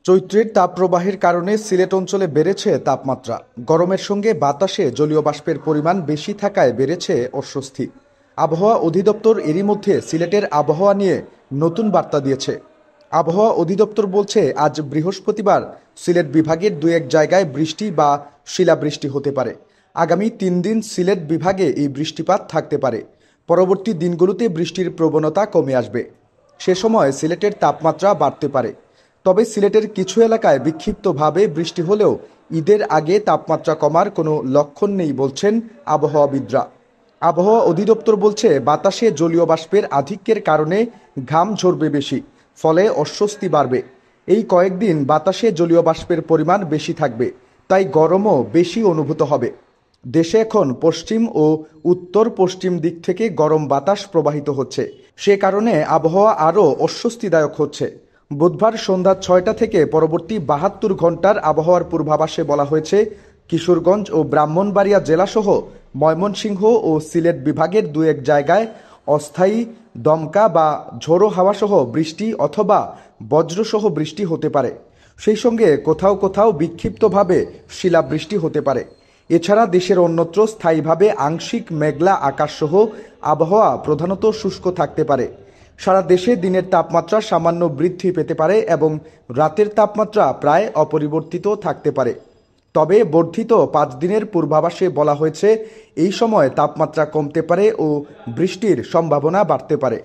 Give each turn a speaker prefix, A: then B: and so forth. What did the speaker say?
A: চৈত্রের তাপপ্রবাহের কারণে সিলেট অঞ্চলে বেড়েছে তাপমাত্রা। গরমের সঙ্গে বাতাসে জলীয় বাষ্পের পরিমাণ বেশি থাকায় বেড়েছে অস্বস্তি। আবহাওয়া অধিদপ্তর এরই মধ্যে সিলেটের আবহাওয়া নিয়ে নতুন বার্তা দিয়েছে। আবহাওয়া অধিদপ্তর বলছে, আজ বৃহস্পতিবার সিলেট বিভাগের দু এক জায়গায় বৃষ্টি বা শিলাবৃষ্টি হতে পারে। আগামী ৩ দিন সিলেট বিভাগে এই বৃষ্টিপাত থাকতে পারে। পরবর্তী দিনগুলোতে বৃষ্টির প্রবণতা কমে আসবে। সে সময় সিলেটের তাপমাত্রা বাড়তে পারে। তবে সিলেটের কিছু এলাকায় বিক্ষিপ্তভাবে বৃষ্টি হলেও ঈদের আগে তাপমাত্রা কমার কোনো লক্ষণ নেই বলছেন আবহাওয়াবিদরা। আবহাওয়া অধিদপ্তর বলছে, বাতাসে জলীয় বাষ্পের আধিক্যের কারণে ঘাম ঝরবে বেশি, ফলে অস্বস্তি বাড়বে। এই কয়েকদিন বাতাসে জলীয় বাষ্পের পরিমাণ বেশি থাকবে, তাই গরমও বেশি অনুভূত হবে। দেশে এখন পশ্চিম ও উত্তর পশ্চিম দিক থেকে গরম বাতাস প্রবাহিত হচ্ছে। সে কারণে আবহাওয়া আরও অস্বস্তিদায়ক হচ্ছে। বুধবার সন্ধ্যা ৬টা থেকে পরবর্তী ৭২ ঘন্টার আবহাওয়ার পূর্বাভাসে বলা হয়েছে, কিশোরগঞ্জ ও ব্রাহ্মণবাড়িয়া জেলাসহ ময়মনসিংহ ও সিলেট বিভাগের দু এক জায়গায় অস্থায়ী দমকা বা ঝোড়ো হাওয়াসহ বৃষ্টি অথবা বজ্রসহ বৃষ্টি হতে পারে। সেই সঙ্গে কোথাও কোথাও বিক্ষিপ্তভাবে শিলাবৃষ্টি হতে পারে। এছাড়া দেশের অন্যত্র স্থায়ীভাবে আংশিক মেঘলা আকাশসহ আবহাওয়া প্রধানত শুষ্ক থাকতে পারে। সারা দেশে দিনের তাপমাত্রা সামান্য বৃদ্ধি পেতে পারে এবং রাতের তাপমাত্রা প্রায় অপরিবর্তিত থাকতে পারে। তবে বর্ধিত ৫ দিনের পূর্বাভাসে বলা হয়েছে, এই সময় তাপমাত্রা কমতে পারে ও বৃষ্টির সম্ভাবনা বাড়তে পারে।